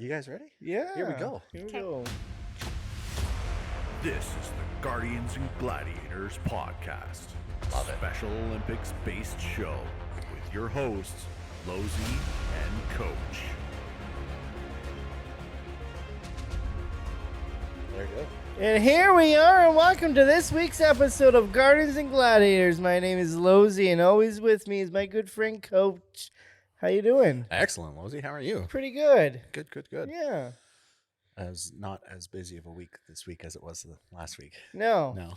You guys ready? Yeah. Here we go. Here we go. This is the Guardians and Gladiators podcast. Love it. Special Olympics-based show with your hosts, Losey and Coach. There you go. And here we are, and welcome to this week's episode of Guardians and Gladiators. My name is Losey, and always with me is my good friend Coach. How you doing? Excellent, Losey. How are you? Pretty good. Good. Yeah. I was not as busy of a week this week as it was last week. No. No,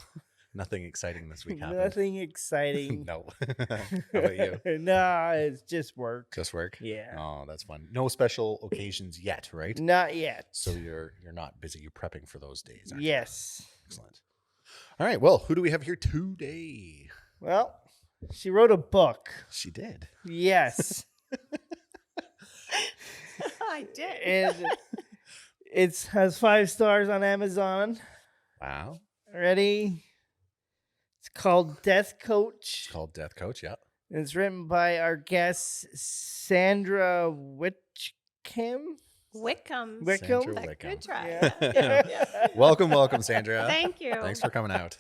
nothing exciting this week happened. Nothing exciting. No. How about you? Nah, it's just work. Just work? Yeah. Oh, that's fun. No special occasions yet, right? Not yet. So you're not busy. You're prepping for those days, aren't you? Yes. Excellent. All right. Well, who do we have here today? Well, she wrote a book. She did. Yes. I did. And it has 5 stars on Amazon. Wow. Ready? It's called Death Coach. It's called Death Coach. Yeah. And it's written by our guest, Sandra Wickham. Wickham. Sandra But Wickham. Good try. Yeah. Yeah. Welcome, Sandra. Thank you. Thanks for coming out.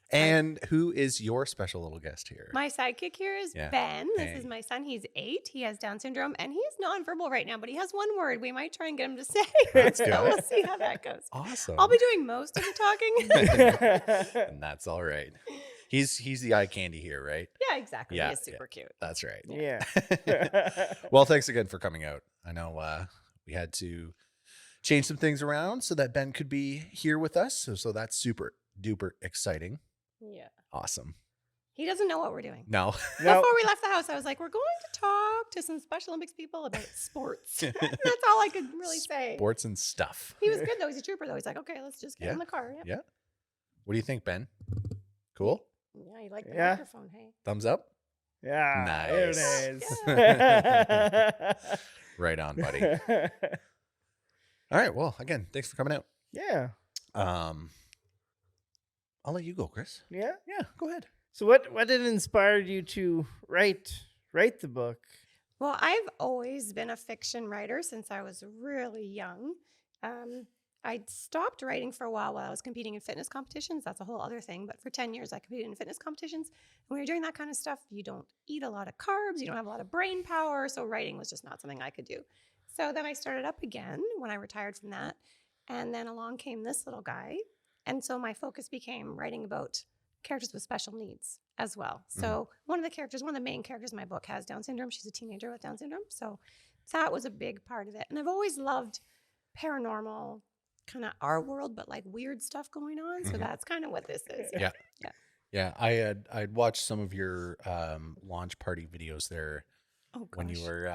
And who is your special little guest here? My sidekick here is Yeah. Ben. This Hey. is my son. He's 8. He has Down syndrome, and he's nonverbal right now, but he has one word. We might try and get him to say. That's So good. we'll see how that goes. Awesome. I'll be doing most of the talking. And that's all right. He's the eye candy here, right? Yeah, exactly. Yeah, He is super cute. That's right. Yeah. Well, thanks again for coming out. I know we had to change some things around so that Ben could be here with us. So that's super duper exciting. Yeah. Awesome. He doesn't know what we're doing. No. No. Before we left the house, I was like, we're going to talk to some Special Olympics people about sports. That's all I could really say. Sports and stuff. He was good, though. He's a trooper, though. He's like, okay, let's just get Yeah. in the car. Yep. Yeah. What do you think, Ben? Cool? Yeah, you like the Yeah. microphone, hey? Thumbs up? Yeah. There it Nice. is. Right on, buddy. All right. Well, again, thanks for coming out. Yeah. I'll let you go, Chris. Yeah. Yeah, go ahead. So what did inspire you to write the book? Well, I've always been a fiction writer since I was really young. I stopped writing for a while I was competing in fitness competitions. That's a whole other thing. But for 10 years, I competed in fitness competitions. And when you're doing that kind of stuff, you don't eat a lot of carbs. You don't have a lot of brain power. So writing was just not something I could do. So then I started up again when I retired from that. And then along came this little guy. And so my focus became writing about characters with special needs as well. So one of the main characters in my book has Down syndrome. She's a teenager with Down syndrome. So that was a big part of it. And I've always loved paranormal, kind of our world, but like weird stuff going on. So that's kind of what this is. Yeah. Yeah, I'd watched some of your launch party videos there when you were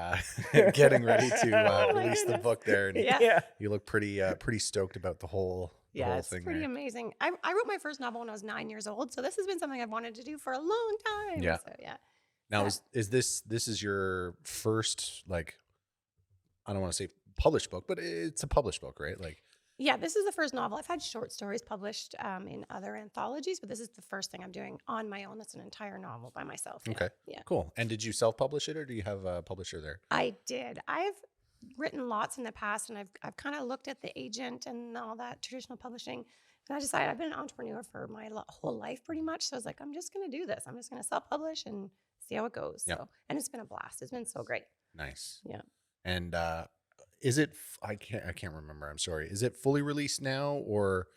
getting ready to release the book there, and Yeah. you look pretty stoked about the whole It's thing pretty there. amazing. I wrote my first novel when I was 9 years old, so this has been something I've wanted to do for a long time. Yeah. So yeah. Now, is this is your first, like, I don't want to say published book, but it's a published book, right? Like, Yeah, this is the first novel. I've had short stories published in other anthologies, but this is the first thing I'm doing on my own. That's an entire novel by myself. Yeah. okay, Yeah. cool. And did you self-publish it, or do you have a publisher there? I did. I've written lots in the past, and I've kind of looked at the agent and all that traditional publishing. And I decided I've been an entrepreneur for my whole life pretty much. So I was like, I'm just going to do this. I'm just going to self-publish and see how it goes. Yep. So, and it's been a blast. It's been so great. Nice. Yeah. And is it? I can't remember. I'm sorry. Is it fully released now, or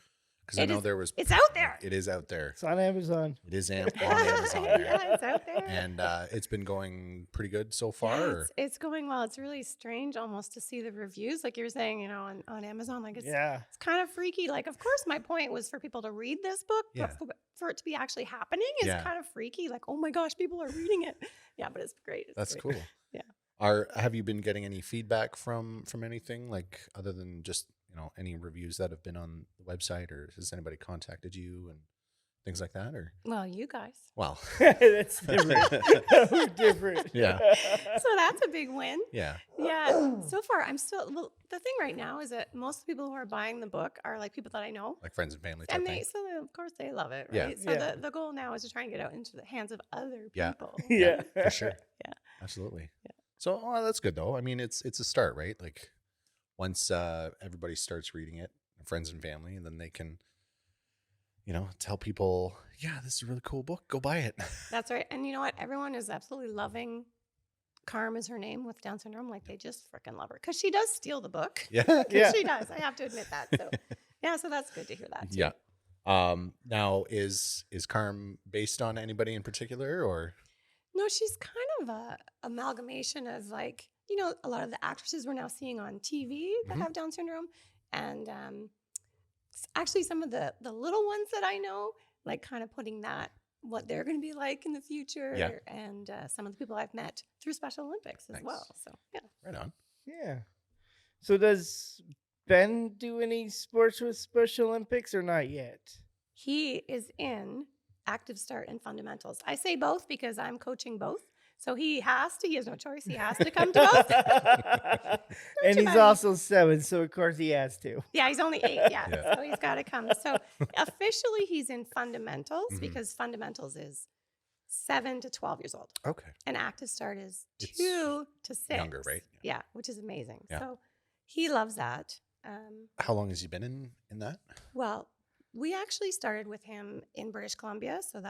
because I know there was? It's out there. It is out there. It's on Amazon. It is on Amazon there. Yeah, it's out there. And it's been going pretty good so far. Yeah, or? it's going well. It's really strange almost to see the reviews, like you were saying, you know, on Amazon. Like it's kind of freaky. Like, of course, my point was for people to read this book, Yeah. but for it to be actually happening is Yeah. kind of freaky. Like, oh my gosh, people are reading it. Yeah, but it's great. It's That's great. cool. Yeah. Have you been getting any feedback from anything, like, other than just, you know, any reviews that have been on the website, or has anybody contacted you and things like that? Or Well, you guys. well, That's different. Different. Yeah. So that's a big win. yeah, Yeah. So far, I'm still. Well, the thing right now is that most of the people who are buying the book are like people that I know. like friends and family type And thing. of course they love it, Yeah. right? So Yeah. the goal now is to try and get out into the hands of other Yeah. people. Yeah. For sure. Yeah. Absolutely. Yeah. So that's good though. I mean, it's a start, right? Like, once everybody starts reading it, friends and family, and then they can, tell people, yeah, this is a really cool book. Go buy it. That's right. And you know what? Everyone is absolutely loving Carm is her name with Down syndrome. Like they just freaking love her because she does steal the book. Yeah. Yeah. She does. I have to admit that. So yeah, so that's good to hear that too. Yeah. Now is Carm based on anybody in particular, or? No, she's kind of a amalgamation of like, a lot of the actresses we're now seeing on TV that Mhm. have Down syndrome. And actually some of the little ones that I know, like kind of putting that, what they're going to be like in the future. Yeah. And some of the people I've met through Special Olympics as Nice. well. So yeah. Right on. Yeah. So does Ben do any sports with Special Olympics or not yet? He is in active start and fundamentals. I say both because I'm coaching both. So he has no choice. He has to come to both. And you he's mind? also 7, so of course he has to. Yeah, he's only 8. Yeah. Yeah. So he's got to come. So officially he's in fundamentals Mhm. because fundamentals is 7 to 12 years old. Okay. And active start is It's 2 to 6. younger, right? Yeah, which is amazing. Yeah. So he loves that. How long has he been in that? Well, we actually started with him in British Columbia. So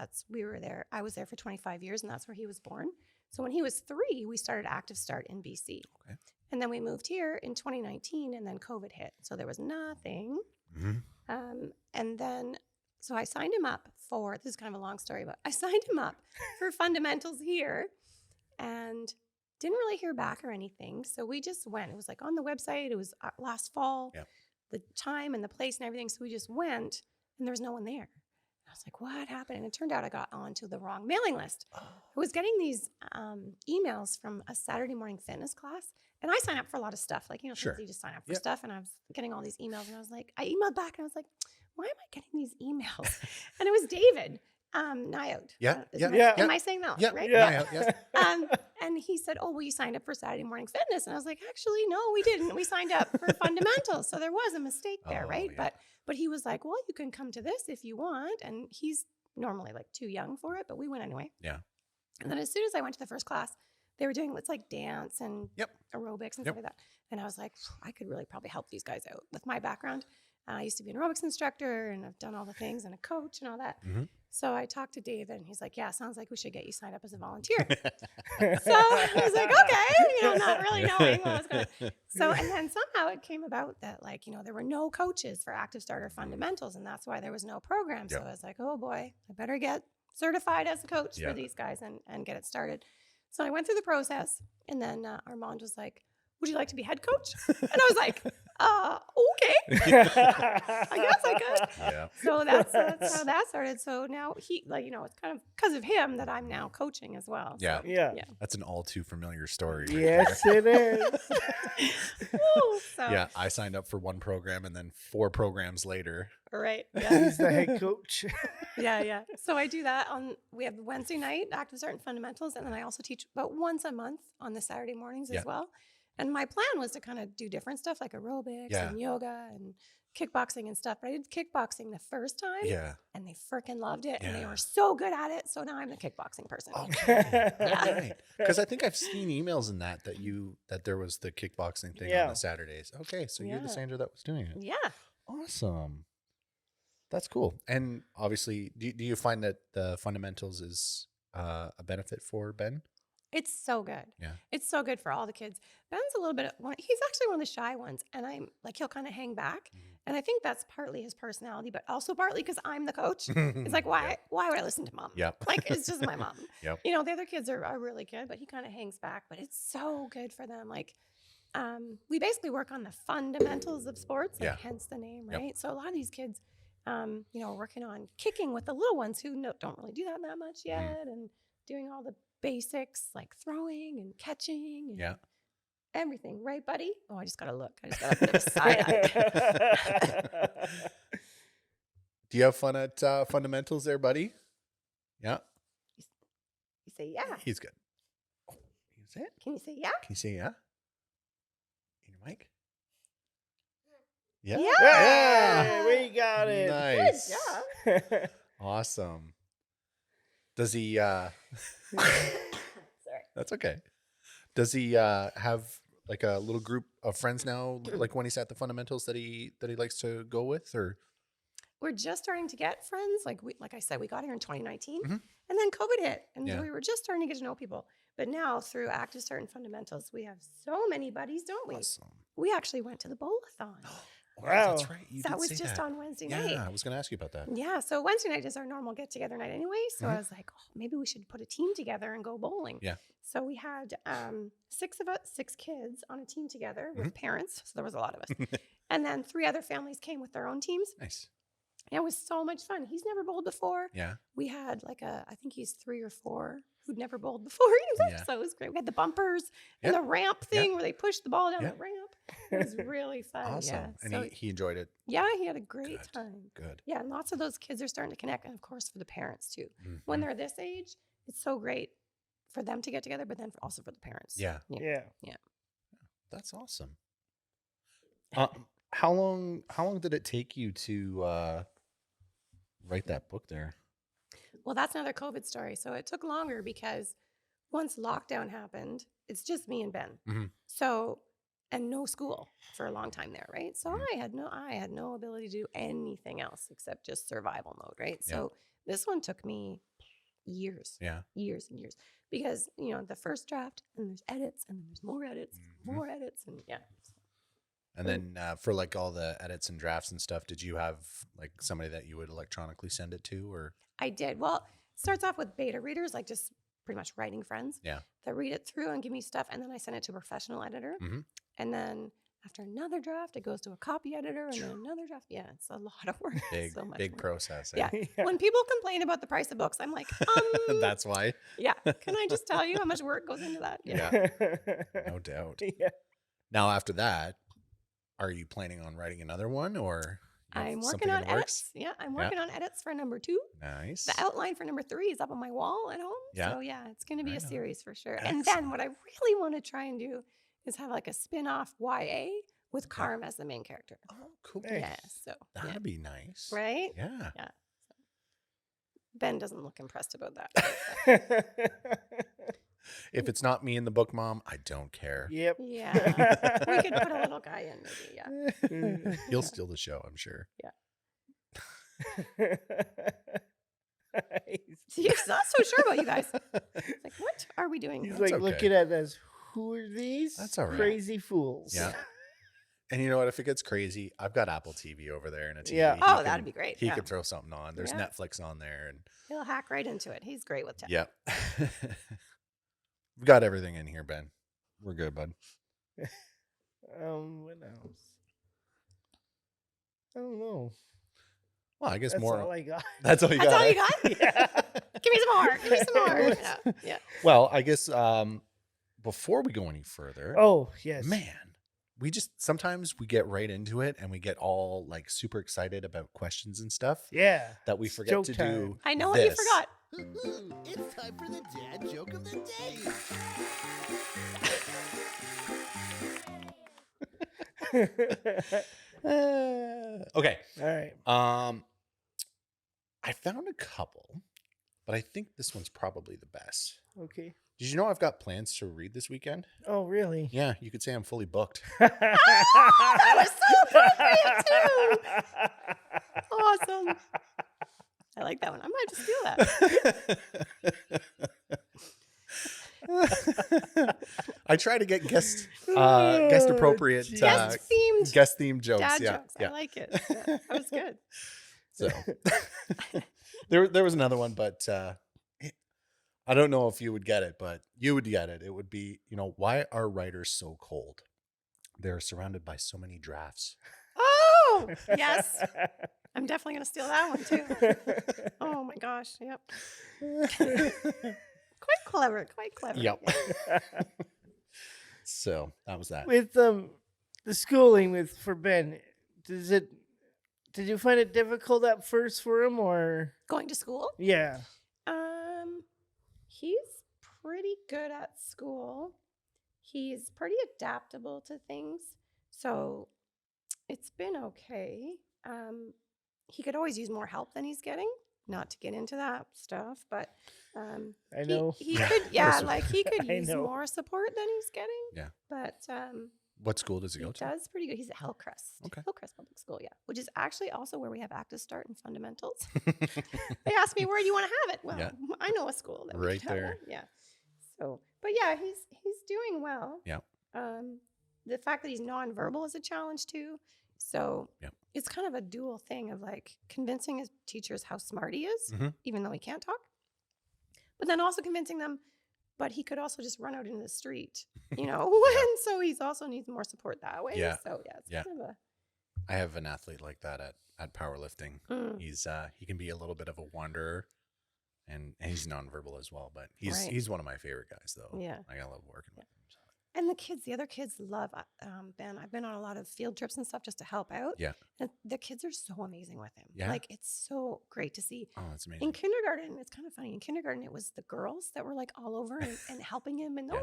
I was there for 25 years and that's where he was born. So when he was 3, we started active start in BC. Okay. And then we moved here in 2019 and then COVID hit. So there was nothing. Mm-hmm. And then, so I signed him up this is kind of a long story, but I signed him up for fundamentals here and didn't really hear back or anything. So we just went. It was like on the website. It was last fall, Yep. the time and the place and everything. So we just went and there was no one there. I was like, what happened? And it turned out I got onto the wrong mailing list. Oh. I was getting these emails from a Saturday morning fitness class. And I sign up for a lot of stuff. Like, Sure. you just sign up for Yep. stuff. And I was getting all these emails. And I was like, I emailed back and I was like, why am I getting these emails? And it was David Nyod. Yeah, Am I saying that? Yeah, Right? yeah, yeah. And he said, oh, well, you signed up for Saturday morning fitness. And I was like, actually, no, we didn't. We signed up for fundamentals. So there was a mistake there, Oh, right? yeah. But he was like, well, you can come to this if you want. And he's normally like too young for it, but we went anyway. Yeah. And then as soon as I went to the first class, they were doing it's like dance and Yep. aerobics and Yep. stuff like that. And I was like, I could really probably help these guys out with my background. I used to be an aerobics instructor and I've done all the things and a coach and all that. Mm-hmm. So I talked to David and he's like, yeah, sounds like we should get you signed up as a volunteer. So I was like, okay, not really knowing what was going to. So, and then somehow it came about that there were no coaches for active starter fundamentals and that's why there was no program. So Yep. I was like, oh boy, I better get certified as a coach Yeah. for these guys and get it started. So I went through the process and then Armand was like, would you like to be head coach? And I was like, okay, I guess I could. Yeah. So that's how that started. So now he, it's kind of because of him that I'm now coaching as well. Yeah. So, Yeah. yeah. That's an all too familiar story. Yes, it is. Woo, so, Yeah. I signed up for one program and then 4 programs later. Right. Yeah. He's the head coach. Yeah. So I do that we have Wednesday night, active start and fundamentals. And then I also teach about once a month on the Saturday mornings Yeah. as well. And my plan was to kind of do different stuff like aerobics Yeah. and yoga and kickboxing and stuff. But I did kickboxing the first time Yeah. and they freaking loved it. And they Yeah. were so good at it. So now I'm the kickboxing person. Okay. Yeah. Right. Because I think I've seen emails in that there was the kickboxing thing on Yeah. the Saturdays. Okay. So you're the Yeah. Sandra that was doing it. Yeah. Awesome. That's cool. And obviously, do you find that the fundamentals is a benefit for Ben? It's so good. Yeah. It's so good for all the kids. Ben's a little bit, he's actually one of the shy ones. And I'm like, he'll kind of hang back. Mhm. And I think that's partly his personality, but also partly because I'm the coach. It's like, why would I listen to mom? Yep. Like, it's just my mom. Yep. The other kids are really good, but he kind of hangs back. But it's so good for them. Like, we basically work on the fundamentals of sports, like Yeah. hence the name, Yep. right? So a lot of these kids, are working on kicking with the little ones who don't really do that much yet, and doing all the basics like throwing and catching and Yeah. everything, right, buddy? Oh, I just gotta look. I just got a bit of side eye. Do you have fun at fundamentals there, buddy? Yeah. You say yeah. He's good. Oh, can you say it? Can you say yeah? Can you say yeah? In your mic? Yeah. Yeah, we got it. Nice. Good job. Awesome. Does he Sorry. That's okay. Does he have like a little group of friends now, like when he's at the fundamentals that he likes to go with, or We're just starting to get friends. Like I said, we got here in 2019, Mhm. and then COVID hit, and Yeah. we were just starting to get to know people. But now through Active Start and Fundamentals, we have so many buddies, don't we? awesome. We actually went to the bowl-a-thon. Oh, Wow. that's right. You So that did was say just that. on Wednesday Yeah, night. I was going to ask you about that. Yeah, so Wednesday night is our normal get-together night anyway. So I Mhm. was like, oh, maybe we should put a team together and go bowling. Yeah. So we had 6 of us, 6 kids on a team together with Mhm. parents. So there was a lot of us. And then 3 other families came with their own teams. Nice. And it was so much fun. He's never bowled before. Yeah. We had I think he's 3 or 4 who'd never bowled before either. Yeah. So it was great. We had the bumpers and Yep. the ramp thing where they pushed the ball down Yep. the ramp. It was really fun. Awesome. Yeah. And So, he enjoyed it. yeah, he had a great Good. time. Good. Yeah, and lots of those kids are starting to connect. And of course, for the parents too. When Mhm. they're this age, it's so great for them to get together, but then also for the parents. Yeah. Yeah. That's awesome. How long did it take you to write that book there? Well, that's another COVID story. So it took longer because once lockdown happened, it's just me and Ben. Mhm. So, and no school for a long time there, right? So Mhm. I had no ability to do anything else except just survival mode, right? Yeah. So this one took me years, Yeah. years and years because, the first draft and there's edits and then there's more edits, Mhm. more edits. And yeah. And then for like all the edits and drafts and stuff, did you have like somebody that you would electronically send it to, or? I did. Well, it starts off with beta readers, like just pretty much writing friends Yeah. that read it through and give me stuff. And then I send it to a professional editor. Mhm. And then after another draft, it goes to a copy editor and then another draft. Yeah, it's a lot of work. Big, So much big work. process. Yeah. Yeah. When people complain about the price of books, I'm like, That's why. yeah. Can I just tell you how much work goes into that? Yeah. No doubt. Yeah. Now, after that, are you planning on writing another one, or you have I'm something working in on the works? edits. Yeah, I'm working on edits for number 2. Nice. The outline for number 3 is up on my wall at home. Yeah. So yeah, it's going to be Right a on. series for sure. And then what I really want to try and do is have like a spin-off YA with Carm as the main character. Oh, cool. Nice. Yeah. So That'd yeah. be nice. Right? Yeah. Ben doesn't look impressed about that. If it's not me in the book, Mom, I don't care. Yep. Yeah. We could put a little guy in maybe. Yeah. He'll steal the show, I'm sure. He's not so sure about you guys. It's like, what are we doing? He's here? like okay. looking at us. Who are these? That's all right. Crazy fools. Yeah. And you know what? If it gets crazy, I've got Apple TV over there and a TV. Yeah. Oh, that'd be great. He Yeah. could throw something on. There's Yeah. Netflix on there, and He'll hack right into it. He's great with tech. yep. We've got everything in here, Ben. We're good, bud. What else? I don't know. Well, I guess That's more. all I got. That's all you That's got. all you eh? got? Yeah. Give me some more. Give me some more. Yeah. Yeah. Well, I guess before we go any further, Oh, yes. man, we just sometimes we get right into it and we get all like super excited about questions and stuff Yeah. that we It's forget joke to time. do. I know what you this. forgot. It's time for the dad joke of the day. Okay. All right. I found a couple, but I think this one's probably the best. Okay. Did you know I've got plans to read this weekend? Oh, really? Yeah, you could say I'm fully booked. That was so appropriate too. Awesome. I like that one. I might just steal that. I try to get guest appropriate Guest themed guest themed jokes. dad Yeah, jokes. yeah. I like it. Yeah, that was good. So there was another one, but I don't know if you would get it, but you would get it. It would be, why are writers so cold? They're surrounded by so many drafts. Oh, yes. I'm definitely going to steal that one too. Oh my gosh. Yep. Quite clever. Quite clever. Yep. Yeah. So that was that. With the schooling for Ben, did you find it difficult at first for him, or Going to school? yeah? He's pretty good at school. He's pretty adaptable to things. So it's been okay. He could always use more help than he's getting, not to get into that stuff, but I know. he could, he could I use know. more support than he's getting. Yeah. But What school does he he go to? does pretty good. He's at Hillcrest. Okay. Hillcrest Public School, yeah, which is actually also where we have active start and fundamentals. They asked me, where do you want to have it? Well, Yeah. I know a school that we Right could have there. one. Yeah. So, but yeah, he's doing well. Yeah. The fact that he's nonverbal is a challenge too. So Yep. it's kind of a dual thing of like convincing his teachers how smart he is, Mhm. even though he can't talk. But then also convincing them, but he could also just run out into the street, and so he's also needs more support that way. Yeah. So yeah, it's Yeah. kind of I have an athlete like that at powerlifting. a He can be a little bit of a wanderer, and he's nonverbal as well. But he's Right. he's one of my favorite guys, though. Yeah. I love working with him. So. And the other kids love Ben. I've been on a lot of field trips and stuff just to help out. Yeah. And the kids are so amazing with him. Yeah. Like it's so great to see. Oh, that's In amazing. kindergarten, it's kind of funny. In kindergarten, it was the girls that were like all over and helping him and Yeah.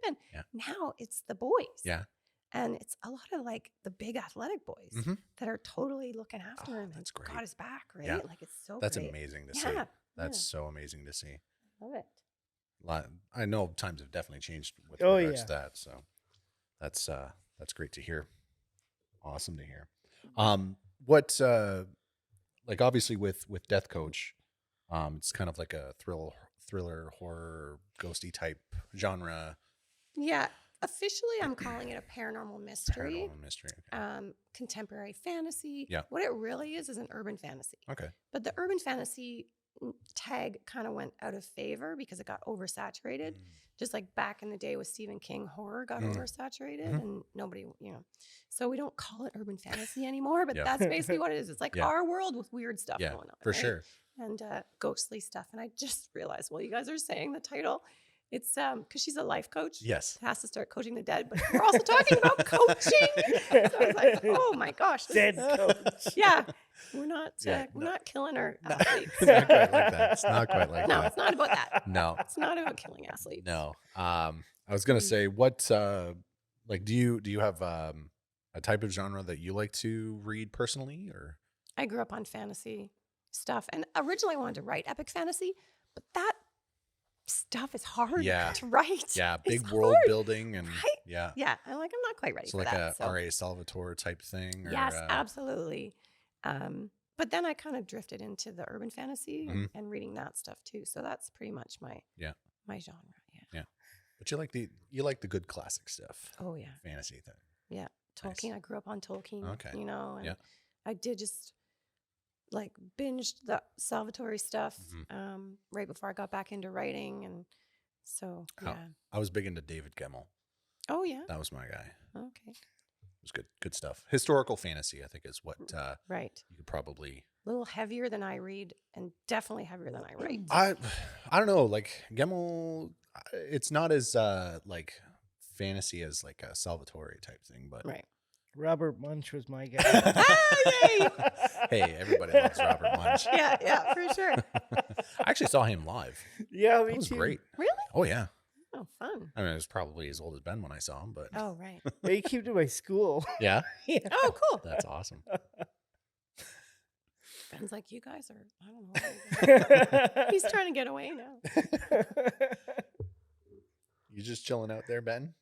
Ben. Yeah. Now it's the boys. Yeah. And it's a lot of like the big athletic boys Mhm. that are totally looking after Oh, him that's and great. got his back, right? Yeah. Like it's so That's great. amazing to Yeah. see. That's so amazing to see. Love it. I know times have definitely changed with Oh, regards yeah. to that. So that's great to hear. Awesome to hear. What like obviously with Death Coach, it's kind of like a thriller, horror, ghosty type genre. Yeah. Officially, I'm calling it a paranormal mystery. Paranormal mystery. Okay. Contemporary fantasy. Yeah. What it really is an urban fantasy. Okay. But the urban fantasy tag kind of went out of favor because it got oversaturated. Just like back in the day with Stephen King, horror got oversaturated and nobody, So we don't call it urban fantasy anymore, but Yeah. that's basically what it is. It's like Yeah. our world with weird stuff Yeah, going on. for right? sure. And ghostly stuff. And I just realized, well, you guys are saying the title. It's because she's a life coach. Yes. Has to start coaching the dead, but we're also talking about coaching. So I was like, oh my gosh, Dead coach. Yeah, we're not Yeah, we're no. not killing our athletes. It's not quite like that. It's not quite like No, that. it's not about that. No. It's not about killing athletes. No. I was gonna say, what like do you have a type of genre that you like to read personally, or? I grew up on fantasy stuff, and originally I wanted to write epic fantasy, but that stuff is hard Yeah. to write. Yeah, It's big world hard, building and right? yeah. Yeah, I'm not quite ready So for like that. a so. R.A. Salvatore type thing? Or, Yes, absolutely. But then I kind of drifted into the urban fantasy and reading that stuff too. So that's pretty much my genre. Yeah. But you like the good classic stuff. Oh yeah. Fantasy thing. Yeah. Tolkien. I grew up on Tolkien. Okay. And I did just like binged the Salvatore stuff right before I got back into writing, and so yeah. I was big into David Gemmell. Oh yeah. That was my guy. Okay. It was good stuff. Historical fantasy, I think, is what Right. you could probably. A little heavier than I read, and definitely heavier than I write. I don't know. Like Gemmell, it's not as like fantasy as like a Salvatore type thing, but Right. Robert Munch was my guy. Yay! hey, everybody loves Robert Munch. Yeah, for sure. I actually saw him live. Yeah, me That was too. great. Really? Oh yeah. Oh, fun. I mean, it was probably as old as Ben when I saw him, but Oh, right. He came to my school. yeah, Oh, cool. that's awesome. Ben's like, you guys are, I don't know. He's trying to get away now. You just chilling out there, Ben?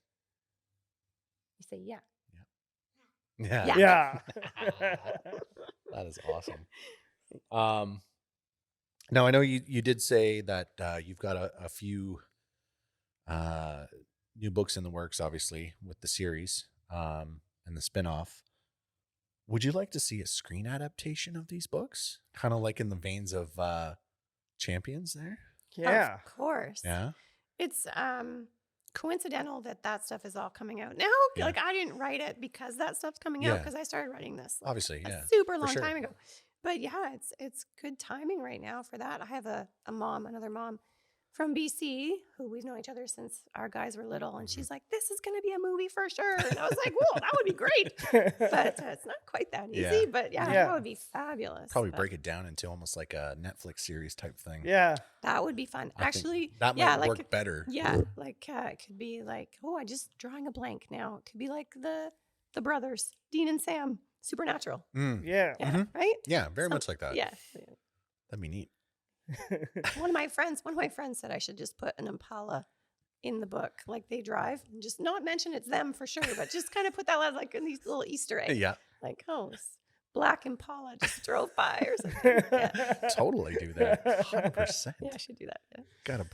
You say, yeah. Yeah. Yeah. Yeah. That is awesome. Now I know you did say that you've got a few new books in the works, obviously, with the series and the spinoff. Would you like to see a screen adaptation of these books? Kind of like in the veins of Champions there? Yeah. Of course. Yeah. It's coincidental that stuff is all coming out now. Yeah. Like I didn't write it because that stuff's coming out Yeah. because I started writing this like, Obviously, a yeah. super long sure. time ago. But yeah, it's good timing right now for that. I have another mom from BC who we've known each other since our guys were little, and she's like, "This is going to be a movie for sure." And I was like, "Whoa, that would be great!" But it's not quite that easy. Yeah. But yeah, Yeah. that would be fabulous. Probably But break it down into almost like a Netflix series type thing. Yeah. that would be fun. I think Actually, that yeah, might like work better. yeah, like it could be like, oh, I just drawing a blank now. It could be like the brothers, Dean and Sam, Supernatural. Mm. Yeah. Yeah, right. Yeah, very much like that. Yeah. That'd be neat. One of my friends said I should just put an Impala in the book, like they drive, and just not mention it's them for sure, but just kind of put that as like in these little Easter eggs. Yeah. Like, oh, this black Impala just drove by or something. Yeah. Totally do that. 100%. Yeah, I should do that. Yeah. Gotta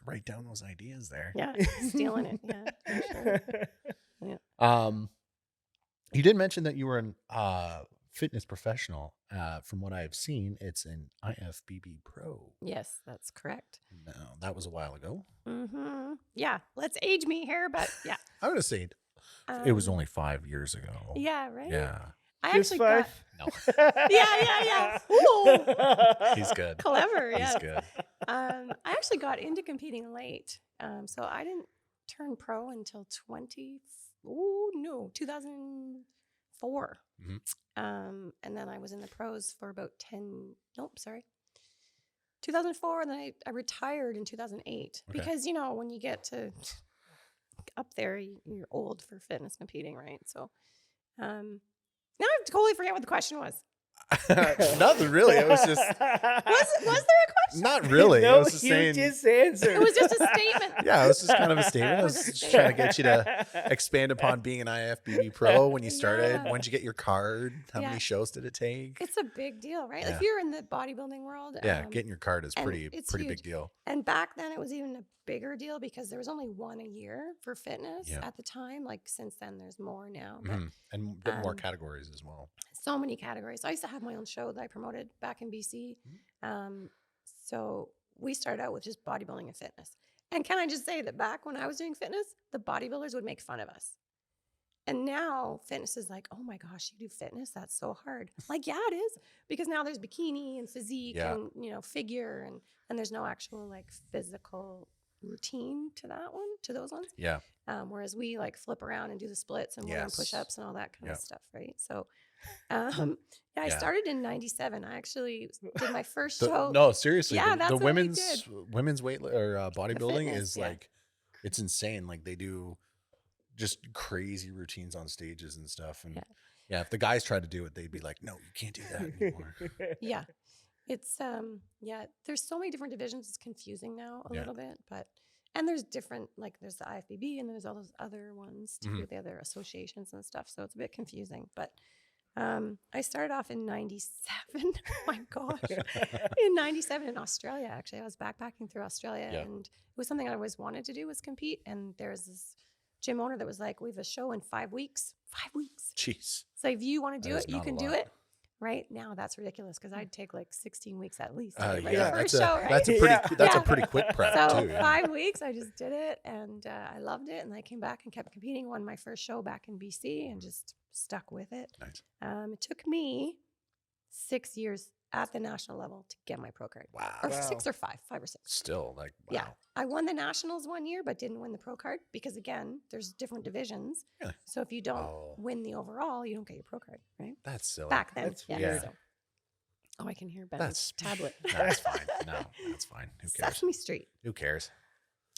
write down those ideas there. Yeah, stealing it. Yeah, for sure. You did mention that you were an fitness professional. From what I've seen, it's an IFBB Pro. Yes, that's correct. No, that was a while ago. Mm-hmm. Yeah, let's age me here, but yeah. I would have said it was only 5 years ago. Yeah, right? Yeah. I Just actually 5? No. Yeah. Ooh. He's good. Clever, yeah. He's good. I actually got into competing late. So I didn't turn pro until 2004. Mm-hmm. And then I was in the pros for about 2004. And then I retired in 2008 because, when you get to up there, you're old for fitness competing, right? So now I totally forget what the question was. Nothing really. It was just Was there a question? not really. No, I was just you saying. just answered. It was just a statement. Yeah, it was just kind of a statement. I Was was it a just trying to get you to expand upon being an IFBB pro when you started. Yeah. When did you get your card? How Yeah. many shows did it take? It's a big deal, right? Yeah. If you're in the bodybuilding world. Yeah, getting your card is and pretty it's big huge. deal. And back then it was even a bigger deal because there was only one a year for fitness Yeah. at the time. Like since then there's more now. But Mhm. And a bit more um, categories as well. so many categories. I used to have my own show that I promoted back in BC. So we started out with just bodybuilding and fitness. And can I just say that back when I was doing fitness, the bodybuilders would make fun of us. And now fitness is like, oh my gosh, you do fitness? That's so hard. Like, yeah, it is. Because now there's bikini and physique Yeah. and, figure and there's no actual like physical routine to those ones. Yeah. Whereas we like flip around and do the splits and work on Yes. push-ups and all that kind Yep. of stuff, right? So I Yeah. started in 97. I actually did my first The- show. no, seriously. Yeah, the that's what we women's weight or bodybuilding fitness, is yeah. like it's insane. Like they do just crazy routines on stages and stuff. And yeah, if the guys tried to do it, they'd be like, "No, you can't do that anymore." Yeah. It's there's so many different divisions. It's confusing now a Yeah. little bit, and there's different, like there's the IFBB and there's all those other ones too, Mhm. the other associations and stuff. So it's a bit confusing, but I started off in 97. Oh my gosh. In 97 in Australia, actually. I was backpacking through Australia Yeah. and it was something I always wanted to do was compete. And there's this gym owner that was like, we have a show in 5 weeks. 5 weeks. Jeez. So if you want to do That is it, you not a can do lot. it. Right now, that's ridiculous because I'd take like 16 weeks at least. to Yeah, get ready for that's a show, right? that's a pretty Yeah. that's Yeah. a pretty quick prep So too. Yeah. 5 weeks, I just did it, and I loved it. And I came back and kept competing. Won my first show back in BC, and just stuck with it. Nice. It took me 6 years at the national level to get my pro card, Wow. or Wow. 6 or 5 or 6. Still like wow. Yeah, I won the nationals 1 year, but didn't win the pro card because again, there's different divisions. Really? So if you don't Oh. win the overall, you don't get your pro card, right? That's silly. Back then, That's yeah. weird. So. Oh, I can hear Ben's That's tablet. No, that's fine. No, that's fine. Who cares? Sesame Street. Who cares?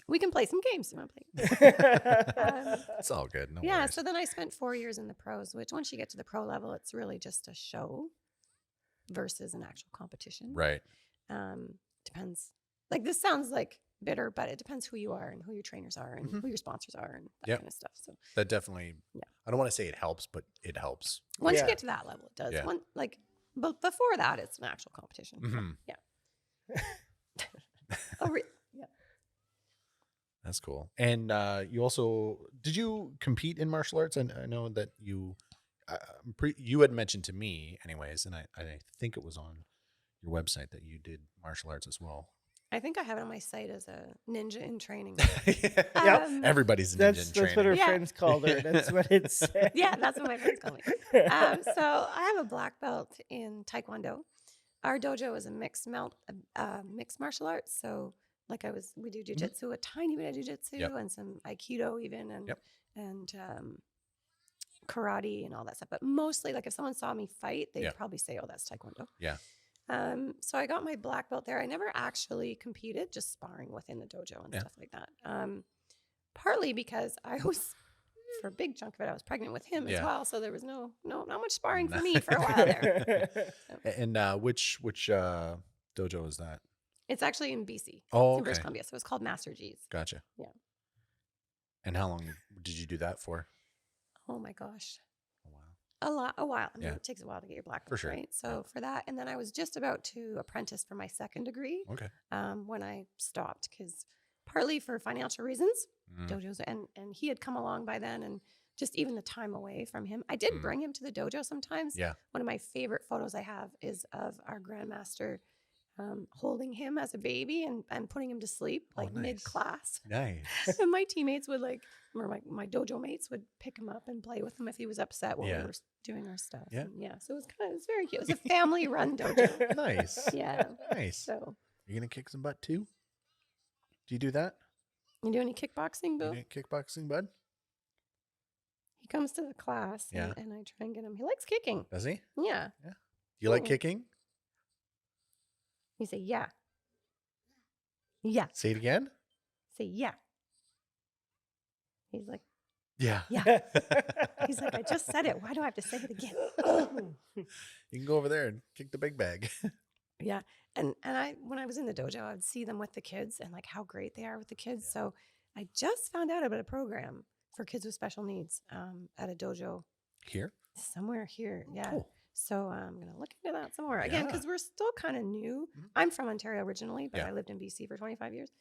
We can play some games. You want to play? It's all good. No Yeah. worries. So then I spent 4 years in the pros, which once you get to the pro level, it's really just a show versus an actual competition. Right. Depends. Like this sounds like bitter, but it depends who you are and who your trainers are and Mhm. who your sponsors are and that Yep. kind of stuff. So That definitely. Yeah. I don't want to say it helps, but it helps. once Yeah. you get to that level, it does. Yeah. But before that, it's an actual competition. So, Mhm. yeah. Yeah. That's cool. And you also did you compete in martial arts? And I know that you you had mentioned to me, anyways, and I think it was on your website that you did martial arts as well. I think I have it on my site as a ninja in training. Yep. Everybody's a ninja in That's training. what her Yeah. friends called her. That's what it said. Yeah, that's what my friends call me. So I have a black belt in Taekwondo. Our dojo is a mixed martial arts. So like we do jujitsu, a tiny bit of jujitsu, Yep. and some aikido even, and Yep. and karate and all that stuff. But mostly, like if someone saw me fight, they'd Yeah. probably say, "Oh, that's Taekwondo." Yeah. So I got my black belt there. I never actually competed, just sparring within the dojo and Yeah. stuff like that. Partly because I was, for a big chunk of it, I was pregnant with him Yeah. as well. So there was not much sparring for me for a while there. And which dojo is that? It's actually in BC. Oh, It's in British okay. Columbia. So it's called Master G's. Gotcha. Yeah. And how long did you do that for? Oh my gosh. A while. A while. I mean, Yeah. it takes a while to get your black For belt, sure. right? So for that, and then I was just about to apprentice for my second degree Okay. when I stopped, because partly for financial reasons, Mm. dojos, and he had come along by then, and just even the time away from him. I did bring him to the dojo sometimes. Yeah. One of my favorite photos I have is of our grandmaster holding him as a baby and putting him to sleep Oh, like nice. mid-class. Nice. And my teammates would or my dojo mates would pick him up and play with him if he was upset while Yeah. we were doing our stuff. Yeah. And yeah. So it was very cute. It was a family-run dojo. Nice. Yeah. Nice. So You gonna kick some butt too? Do you do that? you do any kickboxing, Bill? You do kickboxing, bud? He comes to the class Yeah. and I try and get him. He likes kicking. Does he? Yeah. Do you like Cool. kicking? You say, yeah. Yeah. Say it again. Say, yeah. He's like, Yeah. yeah. He's like, I just said it. Why do I have to say it again? You can go over there and kick the big bag. Yeah. And when I was in the dojo, I'd see them with the kids and like how great they are with the kids. Yeah. So I just found out about a program for kids with special needs at a dojo Here? somewhere here. Yeah. Cool. So I'm going to look into that some more again, because we're still kind of new. Mhm. I'm from Ontario originally, but Yeah. I lived in BC for 25 years.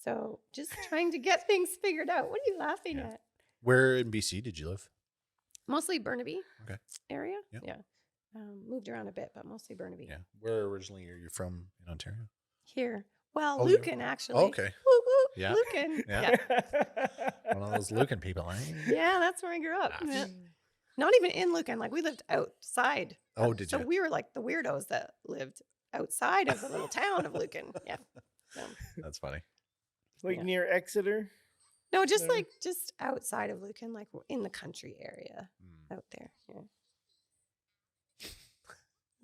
So just trying to get things figured out. What are you laughing Yeah. at? Where in BC did you live? Mostly Burnaby Okay. area. Yeah. Yeah. Moved around a bit, but mostly Burnaby. Yeah. Where originally are you from in Ontario? Here. Well, Oh, you- Lucan actually. Oh, okay. Woo woo. Yeah. Lucan. Yeah. Yeah. One of those Lucan people, eh? Yeah, that's where I grew up. Ah. Yeah. Not even in Lucan. Like we lived outside. Oh, did So you? we were like the weirdos that lived outside of the little town of Lucan. Yeah. So, That's funny. Like Yeah. near Exeter. no, just There. like just outside of Lucan, like in the country area Mm. out there. Yeah.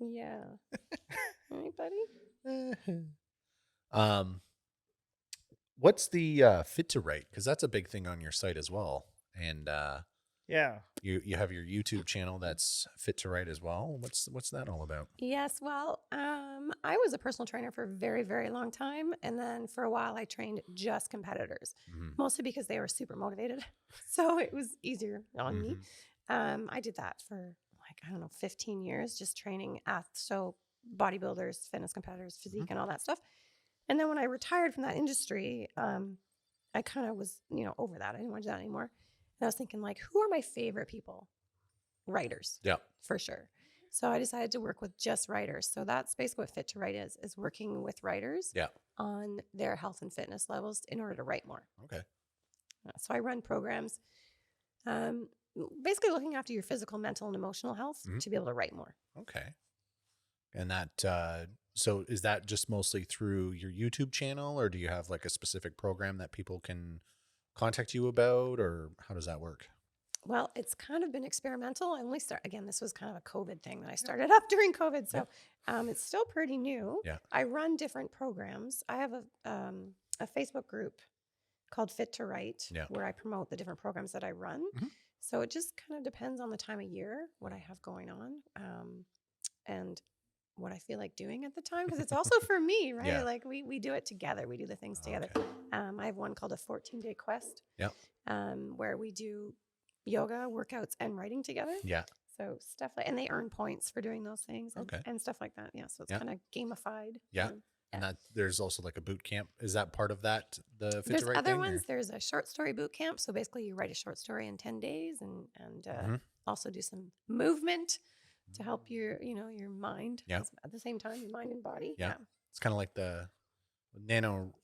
Yeah. Anybody? What's the fit to write? Because that's a big thing on your site as well. And Yeah. you have your YouTube channel that's fit to write as well. What's that all about? Yes. Well, I was a personal trainer for a very, very long time. And then for a while, I trained just competitors, Mhm. mostly because they were super motivated. So it was easier on me. Mhm. I did that for like, I don't know, 15 years, just training so bodybuilders, fitness competitors, physique, and all that stuff. And then when I retired from that industry, I kind of was, over that. I didn't want to do that anymore. And I was thinking, like, who are my favorite people? Writers. Yeah. For sure. So I decided to work with just writers. So that's basically what Fit to Write is working with writers Yeah. on their health and fitness levels in order to write more. Okay. So I run programs, basically looking after your physical, mental, and emotional health Mhm. to be able to write more. Okay. And that so is that just mostly through your YouTube channel, or do you have like a specific program that people can contact you about, or how does that work? Well, it's kind of been experimental. I only again, this was kind of a COVID thing that I started up during COVID. So it's still pretty new. Yeah. I run different programs. I have a Facebook group called Fit to Write, Yeah. where I promote the different programs that I run. Mhm. So it just kind of depends on the time of year, what I have going on, and what I feel like doing at the time. Because it's also for me, right? Yeah. Like we do it together. We do the things together. Okay. I have one called a 14-day quest, Yep. where we do yoga, workouts, and writing together. Yeah. So stuff like, and they earn points for doing those things and, Okay. and stuff like that. Yeah. So it's Yeah. kind of gamified. Yeah. And that there's also like a boot camp. Is that part of that? The fit There's to write other thing, ones. or? There's a short story boot camp. So basically, you write a short story in 10 days, and Mhm. also do some movement to help your your mind. Yeah. At the same time, your mind and body. Yeah. It's kind of like the NaNoWriMo.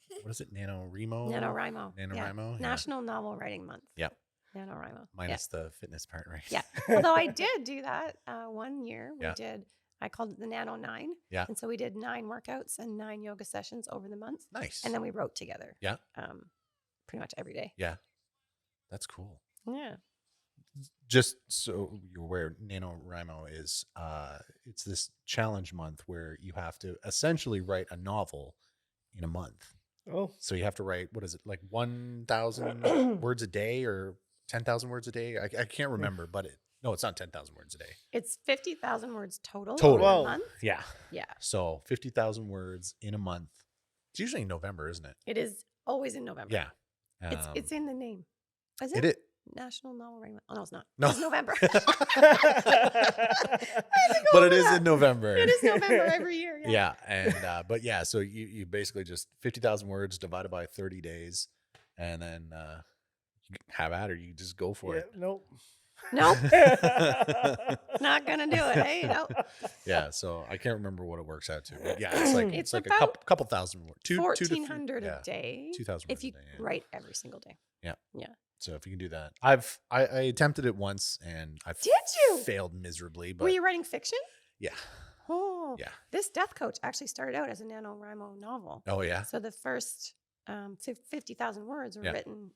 NaNoWriMo. Yeah. NaNoWriMo. Yeah. National Novel Writing Month. Yep. NaNoWriMo. Minus the fitness part, right? Yeah. Although I did do that 1 year. Yeah. I called it the Nano 9. Yeah. And so we did 9 workouts and 9 yoga sessions over the month. Nice. And then we wrote together. Yeah. Pretty much every day. Yeah. That's cool. Yeah. Just so you're aware, NaNoWriMo is it's this challenge month where you have to essentially write a novel in a month. Oh. So you have to write, what is it, like 1,000 words a day or 10,000 words a day? I can't remember, but No, it's not 10,000 words a day. It's 50,000 words total. Total. In Whoa. a month. Yeah. Yeah. So 50,000 words in a month. It's usually in November, isn't it? It is always in November. Yeah. It's in the name. Is It it? is. National Novel Writing Month. Oh, no, it's not. No. It's November. But it is in November. It is November every year. Yeah. Yeah. And, but yeah, so you basically just 50,000 words divided by 30 days and then you have at it. You just go for it. Nope. Nope. Not going to do it. Hey, nope. Yeah. So I can't remember what it works out to. But yeah. It's like, It's like a about couple thousand words. 1,400 yeah, a day. 2,000 if words you a day. Yeah. write every single day. So if you can do that, I attempted it once and I Did you? failed miserably. But Were you writing fiction? yeah. Oh. Yeah. This Death Coach actually started out as a NaNoWriMo novel. Oh yeah. So the first 50,000 words were Yeah. written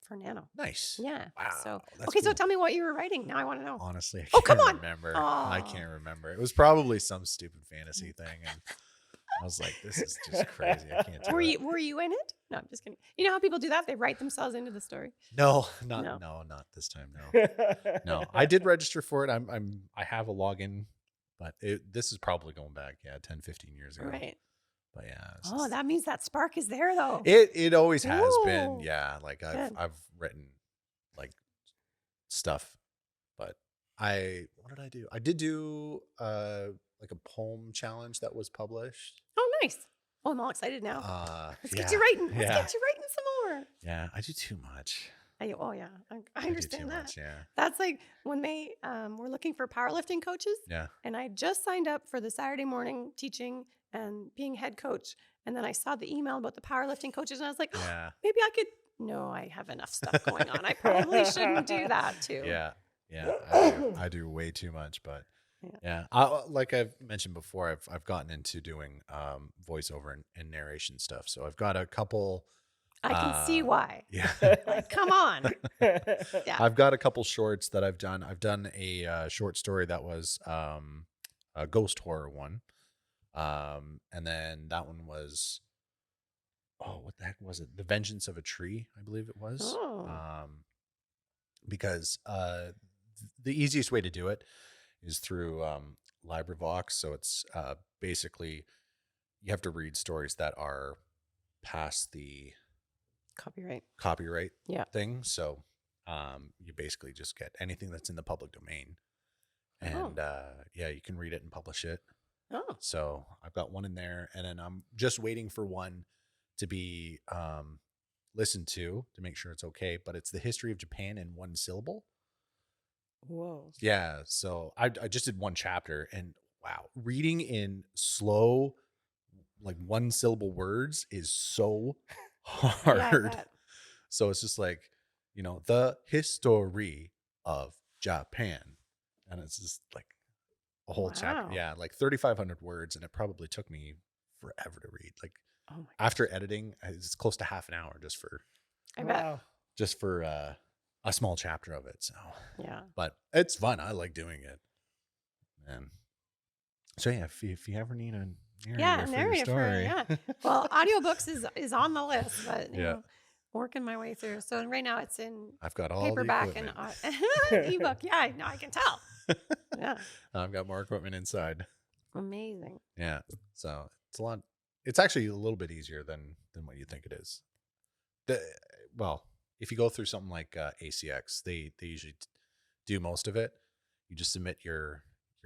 for Nano. Nice. Yeah. Wow. So That's okay, so cool. tell me what you were writing. Now I want to know. Honestly, I Oh, can't come on. remember. I Aw. can't remember. It was probably some stupid fantasy thing, and I was like, "This is just crazy. I can't do Were it." you in it? No, I'm just kidding. You know how people do that? They write themselves into the story. No, No. not this time. No, no. I did register for it. I have a login, but this is probably going back, 10, 15 years ago. Right. But yeah. it's Oh, just- that means that spark is there though. it always has been. Ooh. Yeah, like Good. I've written like stuff, but what did I do? I did do like a poem challenge that was published. Oh, nice. Oh, I'm all excited now. Let's yeah, get you writing. Let's yeah. get you writing some more. Yeah, I do too much. Oh yeah, I I do understand too that. much, yeah. That's like when they were looking for powerlifting coaches, Yeah. and I just signed up for the Saturday morning teaching and being head coach, and then I saw the email about the powerlifting coaches, and I was like, Yeah. maybe I could. No, I have enough stuff going on. I probably shouldn't do that too. Yeah. Yeah. I do way too much, but Yeah. like I've mentioned before, I've gotten into doing voiceover and narration stuff. So I've got a couple. I can see why. Yeah. Like, come on. Yeah. I've got a couple shorts that I've done. I've done a short story that was a ghost horror one. And then that one was, what the heck was it? The Vengeance of a Tree, I believe it was. Oh. Because the easiest way to do it is through LibriVox. So it's basically you have to read stories that are past the Copyright. Yeah. thing. So you basically just get anything that's in the public domain. And you can read it and publish it. Oh. So I've got one in there, and then I'm just waiting for one to be listened to make sure it's okay. But it's the history of Japan in one syllable. Whoa. Yeah. So I just did one chapter, and wow, reading in slow, like one syllable words is so hard. Yeah, I bet. So it's just like, the history of Japan. And it's just like a whole chapter. Wow. Yeah, like 3,500 words. And it probably took me forever to read. Like Oh my. after editing, it's close to half an hour just I bet. Wow. for a small chapter of it. So, Yeah. but it's fun. I like doing it. And so yeah, if you ever need a narrator for your narrator for story. yeah. Well, audiobooks is on the list, but you Yeah. know, working my way through. So right now it's in I've got all paperback the and equipment. ebook. Yeah, no, I can tell. Yeah, I've got more equipment inside. amazing. Yeah. So it's a lot. It's actually a little bit easier than what you think it is. Well, if you go through something like ACX, they usually do most of it. You just submit your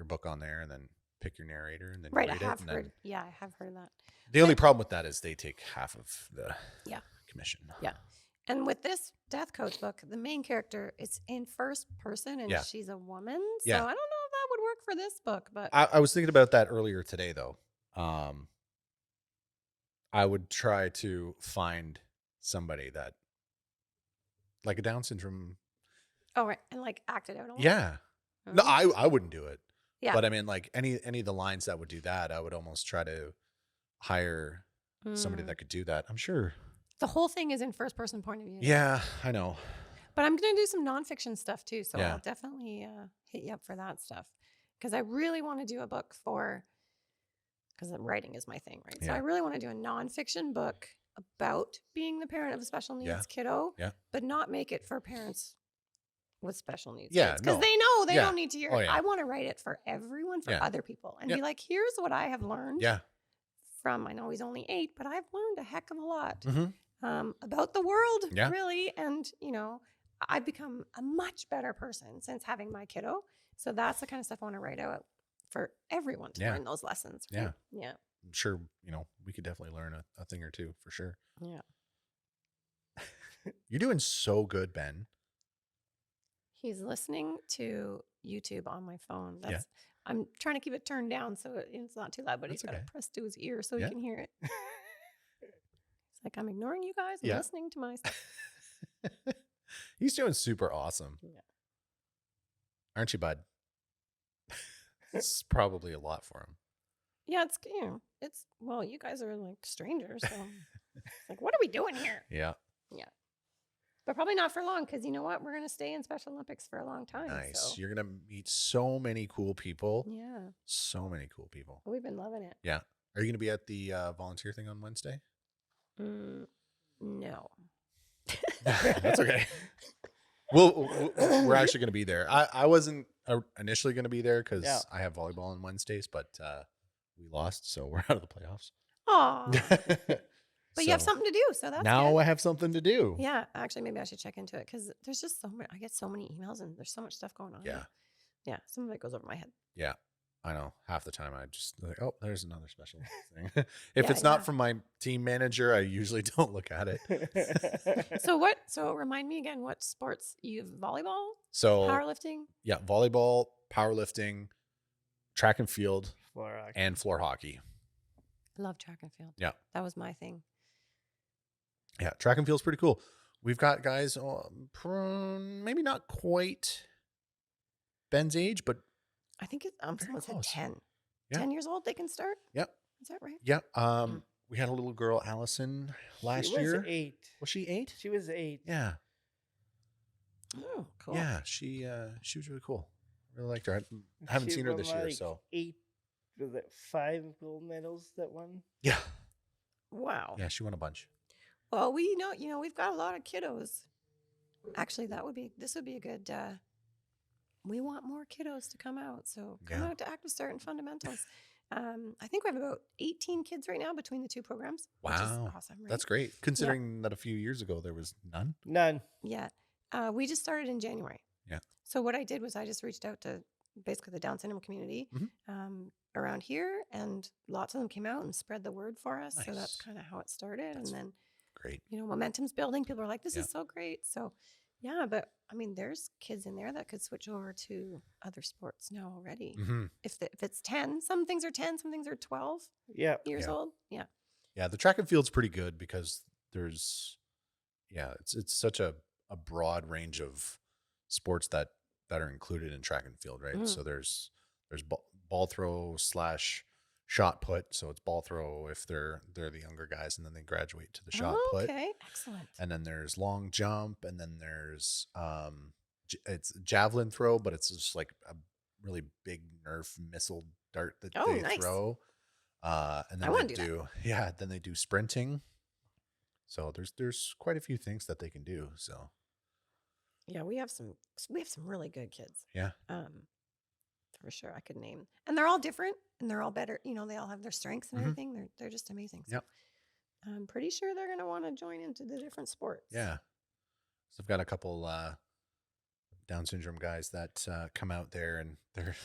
book on there and then pick your narrator and then Right, I read it. have And heard. then Yeah, I have heard that. the only problem with that is they take half of the Yeah. commission. Yeah. And with this Death Coach book, the main character is in first person and Yeah. she's a woman. So Yeah. I don't know if that would work for this book, but I was thinking about that earlier today, though. I would try to find somebody that, like a Down syndrome. oh right, and like act it out. almost? Yeah. No, Oh. I wouldn't do it. Yeah. But I mean, like any of the lines that would do that, I would almost try to hire somebody Mm. that could do that. I'm sure. The whole thing is in first person point of view. Yeah, I know. But I'm going to do some nonfiction stuff too. So Yeah. I'll definitely hit you up for that stuff. Because I really want to do a book because writing is my thing, right? So Yeah. I really want to do a nonfiction book about being the parent of a special needs Yeah. kiddo, Yeah. but not make it for parents with special needs Yeah, kids because no. they know they Yeah. don't need to hear Oh, it. yeah. I want to write it for everyone, for Yeah. other people, and Yep. be like, here's what I have learned Yeah. from. I know he's only 8, but I've learned a heck of a lot Mm-hmm. about the world, Yeah. really, and I've become a much better person since having my kiddo. So that's the kind of stuff I want to write out for everyone to Yeah. learn those lessons. Yeah. Right? Yeah. I'm sure, we could definitely learn a thing or two for sure. Yeah. You're doing so good, Ben. He's listening to YouTube on my phone. Yeah. I'm trying to keep it turned down so it's not too loud, but That's he's got okay. it pressed to his ear so Yeah. he can hear it. It's like, I'm ignoring you guys. I'm Yeah. listening to myself. He's doing super awesome. Yeah. Aren't you, bud? It's probably a lot for him. Yeah, well, you guys are like strangers. So it's like, what are we doing here? Yeah. But probably not for long because you know what? We're going to stay in Special Olympics for a long time. Nice. So. You're going to meet so many cool people. Yeah. So many cool people. We've been loving it. Yeah. Are you going to be at the volunteer thing on Wednesday? No. That's okay. We're actually going to be there. I wasn't initially going to be there because I have volleyball on Wednesdays, but we lost, so we're out of the playoffs. Aw. But you have something to do, so that's now good. I have something to do. Yeah, actually, maybe I should check into it because there's just so many. I get so many emails and there's so much stuff going on. Yeah. Yeah, some of it goes over my head. Yeah. I know. Half the time I just like, oh, there's another special thing. If Yeah, it's not from my team manager, I usually don't look at it. So remind me again, what sports you have? Volleyball, So powerlifting? yeah, volleyball, powerlifting, track and field, Floor and floor hockey. I love track and field. Yeah. That was my thing. Yeah, track and field's pretty cool. We've got guys, maybe not quite Ben's age, but I think someone said close. 10. Yeah. 10 years old, they can start? Yep. Is that right? Yeah. We had a little girl, Allison, last She was year. 8. Was she 8? She was 8. Yeah. Oh, cool. Yeah, she was really cool. Really liked her. I haven't She seen her won, this year, like, so 8. Was it 5 gold medals that won? yeah. Wow. Yeah, she won a bunch. Well, we know, we've got a lot of kiddos. Actually, this would be a good, we want more kiddos to come out. So come out to Active Start and Fundamentals. I think we have about 18 kids right now between the two programs. Which is Wow. awesome, right? That's great, considering that a few years ago there was none. None. Yeah. We just started in January. Yeah. So what I did was I just reached out to basically the Down syndrome community around here, and lots of them came out and spread the word for us. So that's Nice. kind of how it started. That's and then, Great. momentum's building. People are like, this Yeah. is so great. So yeah, but I mean, there's kids in there that could switch over to other sports now already. Mm-hmm. If it's 10, some things are 10, some things are 12 Yeah. years Yeah. old. Yeah. Yeah, the track and field's pretty good because it's such a broad range of sports that are included in track and field, right? Mm. So there's ball throw / shot put. So it's ball throw if they're the younger guys, and then they graduate to the shot put. Okay. Excellent. And then there's long jump, and then there's it's javelin throw, but it's just like a really big Nerf missile dart that they nice. throw. And then I wanna they do then they do sprinting. So there's quite a few things that they can do. So Yeah, we have some really good kids. yeah. For sure, I could name, and they're all different, and they're all better. They all have their strengths and Mhm. everything. They're just amazing. So Yep. I'm pretty sure they're going to want to join into the different sports. Yeah. So I've got a couple Down syndrome guys that come out there, and they're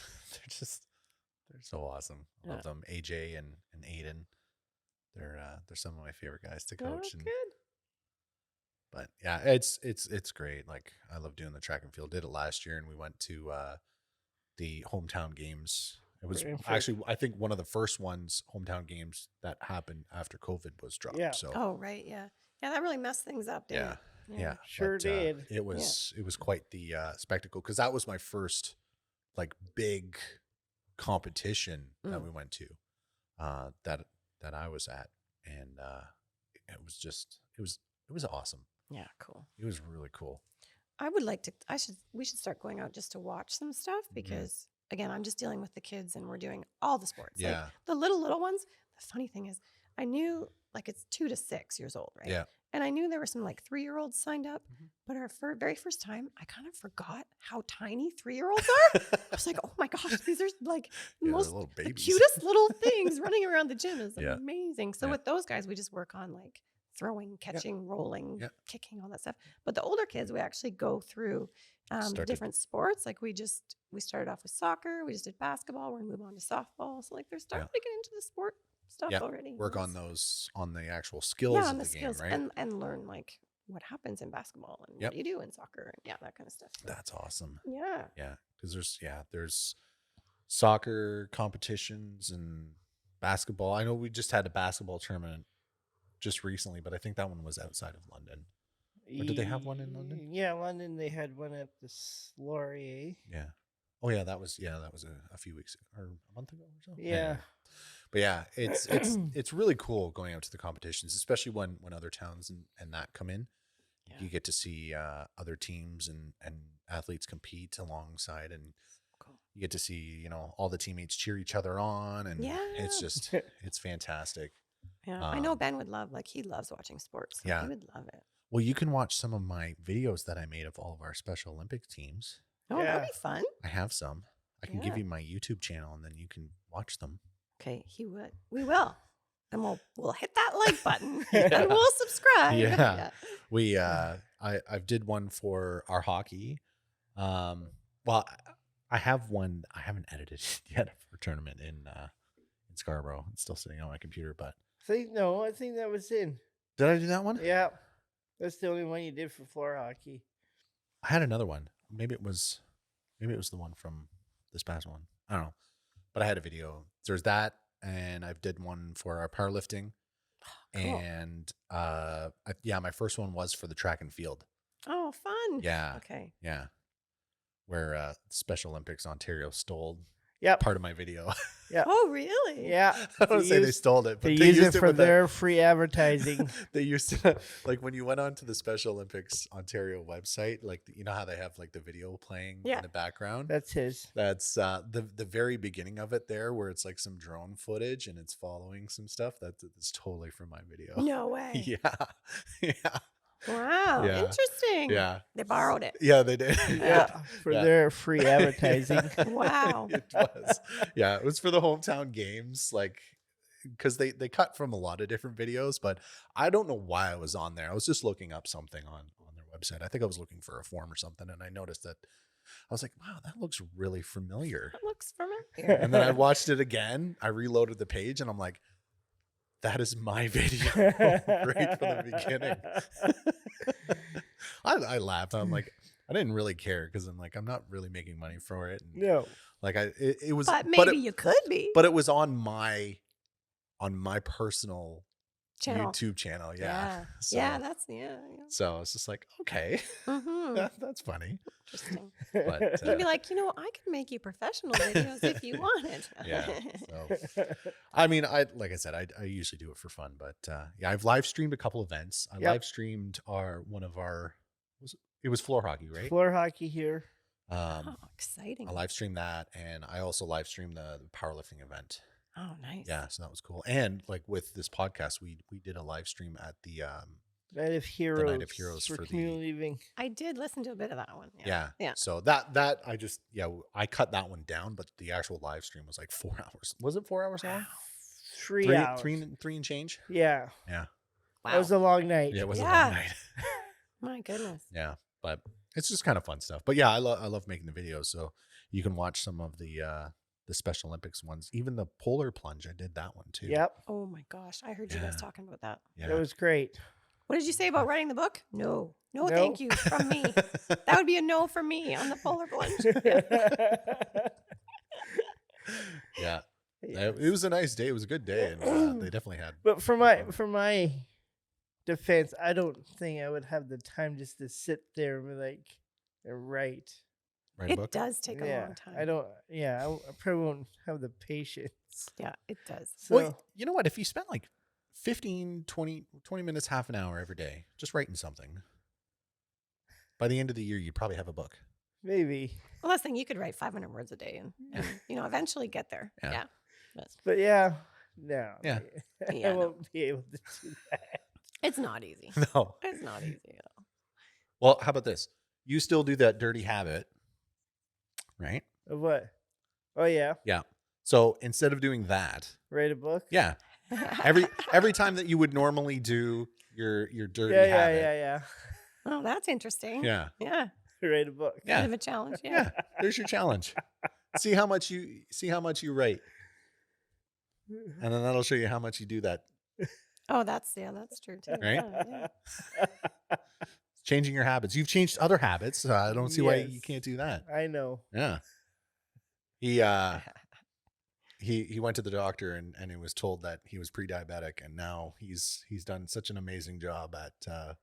so awesome. I love them. AJ and Aiden. They're some of my favorite guys to coach. Oh, And good. but yeah, it's great. Like I love doing the track and field. Did it last year, and we went to the hometown games. It was actually, I think, one of the first hometown games that happened after COVID was dropped. Yeah. So Oh, right. Yeah. Yeah, that really messed things up, didn't yeah, it? yeah, Sure did. It was quite the spectacle, because that was my first like big competition that we went to that I was at, and it was awesome. Yeah, cool. It was really cool. I would like to, we should start going out just to watch some stuff Mm-hmm. because, again, I'm just dealing with the kids and we're doing all the sports. Yeah. Like the little ones. The funny thing is, I knew like it's 2 to 6 years old, right? Yeah. And I knew there were some like 3-year-olds signed up, but our very first time, I kind of forgot how tiny 3-year-olds are. I was like, oh my gosh, these are like Yeah, most little the babies. cutest little things running around the gym. Is Yeah. amazing. So Yeah. with those guys, we just work on like throwing, catching, rolling, Yeah. kicking, all that stuff. But the older kids, we actually go through Started- different sports. Like we started off with soccer. We just did basketball. We're gonna move on to softball. So like they're starting to get into the sport stuff Yeah. already. Work and on it's- those, on the actual skills yeah, of on the the skills game, right? and learn like what happens in basketball and Yep. what do you do in soccer and that kind of stuff. So, That's awesome. yeah. Yeah, because there's soccer competitions and basketball. I know we just had a basketball tournament just recently, but I think that one was outside of London. Or did they have one in London? Yeah, London. They had one at the Laurier. Yeah. Oh yeah, that was a few weeks or a month ago or so. Yeah. But yeah, it's really cool going out to the competitions, especially when other towns and that come in. Yeah. You get to see other teams and athletes compete alongside, and Cool. you get to see all the teammates cheer each other on, and it's just it's fantastic. Yeah. I know Ben would love, like he loves watching sports. So Yeah. He would love it. Well, you can watch some of my videos that I made of all of our Special Olympics teams. Oh, Yeah. that'd be fun. I have some. I can give Yeah. you my YouTube channel, and then you can watch them. Okay, he would. We will. And we'll hit that like button Yeah. and we'll subscribe. Yeah. We I did one for our hockey. Well, I have one I haven't edited yet for a tournament in Scarborough. It's still sitting on my computer, but I think that was in. did I do that one? Yeah. That's the only one you did for floor hockey. I had another one. Maybe it was the one from this past one. I don't know. But I had a video. There's that, and I've did one for our powerlifting. Cool. And my first one was for the track and field. Oh, fun. Yeah. Okay. Yeah. Where Special Olympics Ontario stole Yep. part of my video. Yeah. Oh, really? Yeah. I don't They say they used- stole it, but They they use used it for with the- their free advertising. they used to, like, when you went on to the Special Olympics Ontario website, like, you know how they have like the video playing Yeah. in the background? That's his. That's the very beginning of it there, where it's like some drone footage and it's following some stuff. That's totally from my video. No way. Yeah. Yeah. Wow. Yeah. Interesting. Yeah. They borrowed it. Yeah, they did. Yeah. For Yeah. their free advertising. Wow. It was. Yeah, it was for the hometown games, like, because they cut from a lot of different videos, but I don't know why I was on there. I was just looking up something on their website. I think I was looking for a form or something, and I noticed that I was like, wow, that looks really familiar. That looks familiar. And then I watched it again. I reloaded the page, and I'm like, that is my video right from the beginning. I laughed. I'm like, I didn't really care because I'm like, I'm not really making money for it. And No. like it was, But maybe it, you could be. but it was on my personal Channel. YouTube channel. Yeah. Yeah. So, Yeah, that's yeah. so it's just like, okay, Mm-hmm. that's funny. Interesting. But You'd be like, I could make you professional videos if you wanted. yeah. So I mean, like I said, I usually do it for fun, but yeah, I've live streamed a couple events. I Yep. live streamed it was floor hockey, right? Floor hockey here. Oh, exciting. I live streamed that, and I also live streamed the powerlifting event. Oh, nice. Yeah, so that was cool. And like with this podcast, we did a live stream at the Night of Heroes. Night of Heroes for the- community living. I did listen to a bit of that one. yeah. Yeah. So that I just I cut that one down, but the actual live stream was like 4 hours. Was it 4 hours long? 3 hours. Three and change. Yeah. Yeah. Wow. That was a long night. Yeah, it was a Yeah. long night. My goodness. Yeah, but it's just kind of fun stuff. But yeah, I love making the videos. So you can watch some of the Special Olympics ones. Even the polar plunge, I did that one too. Yep. Oh my gosh. I heard you guys Yeah. talking about that. Yeah. That was great. What did you say about writing the book? No. No, No. thank you from me. That would be a no from me on the polar plunge. Yeah. It was a nice day. It was a good day, and they definitely had. But for my defense, I don't think I would have the time just to sit there and be like and write. Write a It book. does take a Yeah, long time. I don't. Yeah, I probably won't have the patience. Yeah, it does. So Well, you know what? If you spent like 15, 20 minutes, half an hour every day, just writing something, by the end of the year, you'd probably have a book. maybe, Well, that's the thing. You could write 500 words a day and eventually get there. Yeah. Yeah. but yeah, no. Yeah. I Yeah, no. won't be able to do that. It's not easy. No. It's not easy at all. Well, how about this? You still do that dirty habit, right? Of what? Oh yeah, Yeah. So instead of doing that, write a book. yeah, every time that you would normally do your dirty habit, Yeah. Oh, that's interesting. yeah, Yeah. Write a book. yeah, Bit of a challenge. Yeah. yeah. There's your challenge. See how much you write, and then that'll show you how much you do that. Oh, that's true too. Right? Yeah. Changing your habits. You've changed other habits. So I don't see why you Yes. can't do that. I know. Yeah. He went to the doctor and he was told that he was pre-diabetic, and now he's done such an amazing job at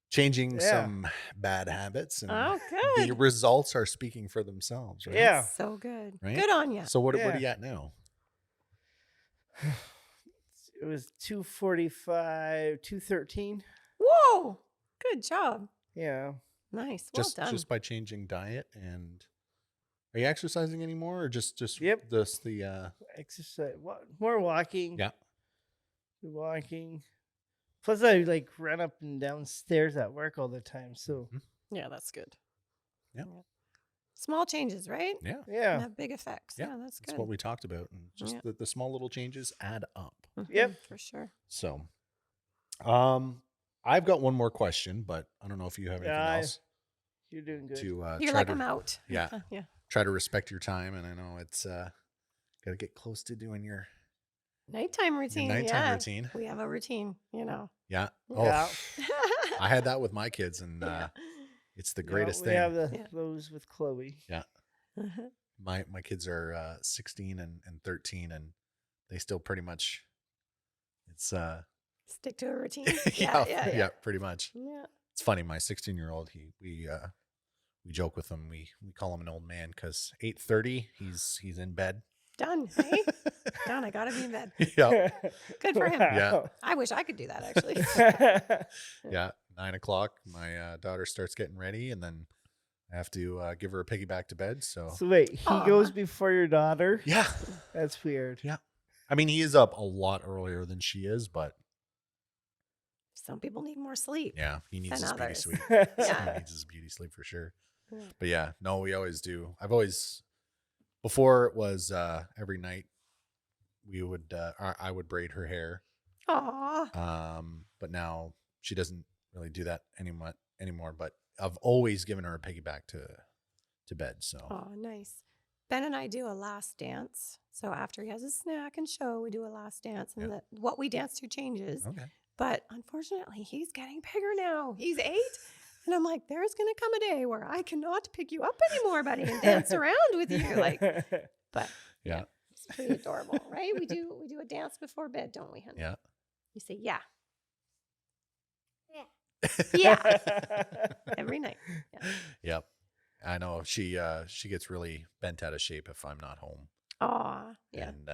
changing Yeah. some bad habits, and Oh, the good. results are speaking for themselves, right? Yeah. So good. Right? Good on you. So what Yeah. are you at now? It was 245, 213. Whoa. Good job. Yeah. Nice. Well done. Just by changing diet, and are you exercising anymore, or just Yep. the Exercise. More walking. yeah. Walking. Plus, I like run up and down stairs at work all the time. So Yeah, that's good. Yeah. Small changes, right? Yeah. yeah. Have big effects. Yeah, Yeah, that's good. That's what we talked about, and just Yeah. the small little changes add up. Yep. For sure. So, I've got one more question, but I don't know if you have anything Yeah, else You're doing good. to You're try like, to I'm out. yeah. Yeah. try to respect your time. And I know it's got to get close to doing your Nighttime routine. nighttime yeah. routine. We have a routine, Yeah. Oh, Yeah. I had that with my kids, and Yeah. it's the Yeah, greatest we thing. have Yeah. those with Chloe. Uh-huh. My kids are 16 and 13, and they still pretty much it's Stick to a routine. yeah, pretty much. Yeah. It's funny. My 16-year-old, we joke with him. We call him an old man because 8:30 he's in bed. Done. Hey? Done. I gotta be in bed. Yeah, Good for him. Yeah. I wish I could do that actually. yeah. 9:00, my daughter starts getting ready, and then I have to give her a piggyback to bed. So So wait, he Aw. goes before your daughter? yeah, That's weird. Yeah. I mean, he is up a lot earlier than she is, but Some people need more sleep. yeah, he needs Than his beauty others. sleep. Yeah. He needs his beauty sleep for sure. Yeah. But yeah, no, we always do. I've always, before it was every night, I would braid her hair. Aw. But now she doesn't really do that anymore. But I've always given her a piggyback to bed. So Oh, nice. Ben and I do a last dance. So after he has a snack and show, we do a last dance, and what we dance to changes. okay, But unfortunately, he's getting bigger now. He's 8. And I'm like, there's going to come a day where I cannot pick you up anymore, buddy, and dance around with you. Like, but yeah, it's pretty adorable, right? We do a dance before bed, don't we, honey? yeah. You say, yeah. Yeah. Every night. Yeah. Yep. I know she gets really bent out of shape if I'm not home. Aw. Yeah. And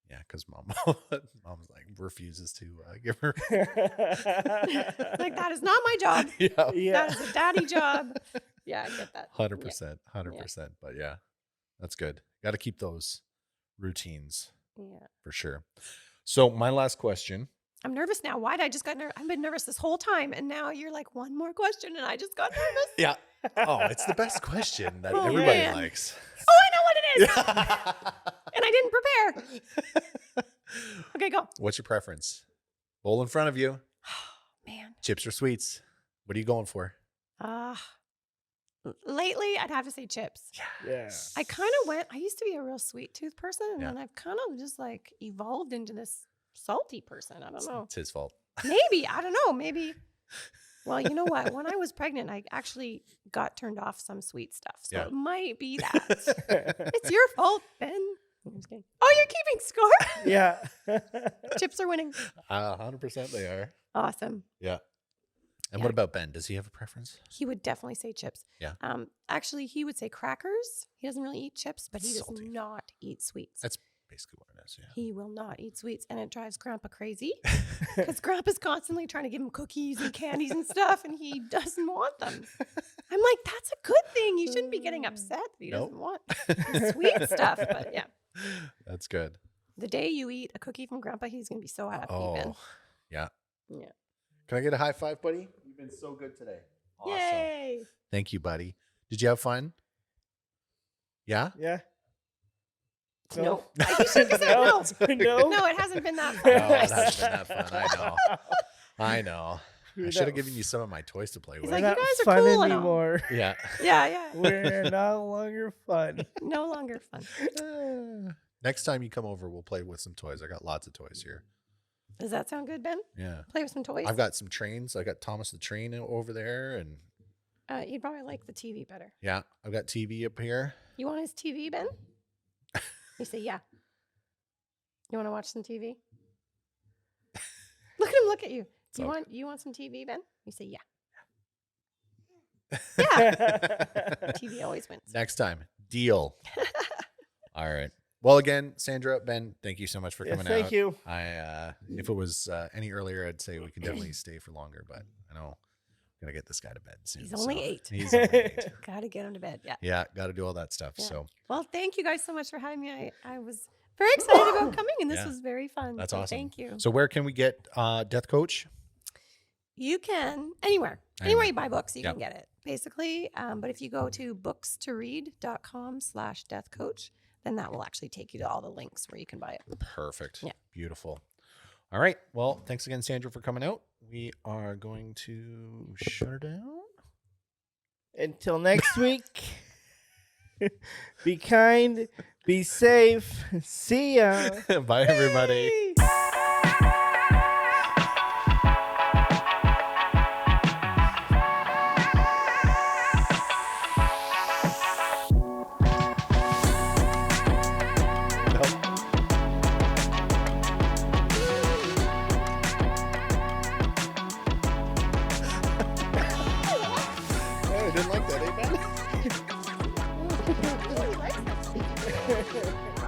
yeah, because mom's like refuses to give her. Like, that is not my job. Yeah, Yeah. That is a daddy job. Yeah, I get that. 100%, 100%. But yeah, that's good. Got to keep those routines Yeah. for sure. So my last question. I'm nervous now. Why did I just got nervous? I've been nervous this whole time. And now you're like, one more question. And I just got nervous. Yeah. Oh, it's the best question that Oh, everybody man. likes. Oh, I know what it is. Yeah. And I didn't prepare. Okay, go. What's your preference? Bowl in front of you. Man. Chips or sweets? What are you going for? Lately, I'd have to say chips. Yeah. I kind of I used to be a real sweet tooth person. And Yeah. then I've kind of just like evolved into this salty person. I don't know. It's his fault. Maybe. I don't know. Maybe. Well, you know what? When I was pregnant, I actually got turned off some sweet stuff. So Yeah. it might be that. It's your fault, Ben. I'm just kidding. Oh, you're keeping score? Yeah. Chips are winning. 100% they are. Awesome. Yeah. And Yeah. what about Ben? Does he have a preference? He would definitely say chips. Yeah. Actually, he would say crackers. He doesn't really eat chips, but he does Salty. not eat sweets. That's basically what it is. Yeah. He will not eat sweets, and it drives Grandpa crazy because Grandpa's constantly trying to give him cookies and candies and stuff, and he doesn't want them. I'm like, that's a good thing. You shouldn't be getting upset that he Nope. doesn't want the sweet stuff. But yeah, That's good. the day you eat a cookie from Grandpa, he's going to be so happy. Ben. Oh, yeah. Yeah. Can I get a high five, buddy? You've been so good today. Awesome. Yay! Thank you, buddy. Did you have fun? Yeah? Yeah. No. You should have said no. No. No, it hasn't been that No, fun. it hasn't been that fun. I know. I We're should have not- given you some of my toys to play with. He's We're like, you not guys are fun cool and all. anymore. Yeah. Yeah. We're no longer fun. No longer fun. Next time you come over, we'll play with some toys. I got lots of toys here. Does that sound good, Ben? Yeah. Play with some toys? I've got some trains. I got Thomas the Train over there. And You'd probably like the TV better. yeah, I've got TV up here. You want his TV, Ben? You say, yeah. You want to watch some TV? Look at him look at you. Do you want some TV, Ben? You say, yeah. Yeah. TV always wins. Next time. Deal. All right. Well, again, Sandra, Ben, thank you so much for Yes, coming out. thank you. If it was any earlier, I'd say we can definitely stay for longer, but I know I'm going to get this guy to bed soon. He's only 8. He's only 8. Got to get him to bed. Yeah. Yeah, got to do all that stuff. Yeah. So Well, thank you guys so much for having me. I was very excited about coming, and this Yeah. was very fun. that's So awesome. Thank you. So where can we get Death Coach? You can anywhere you buy books, you Yep. can get it basically. But if you go to bookstoread.com/deathcoach, then that will actually take you to all the links where you can buy it. Perfect. Yeah. Beautiful. All right. Well, thanks again, Sandra, for coming out. We are going to shut her down. Until next week, be kind, be safe. See ya. Bye, everybody. Yay! I didn't like that, eh, Ben? He likes that.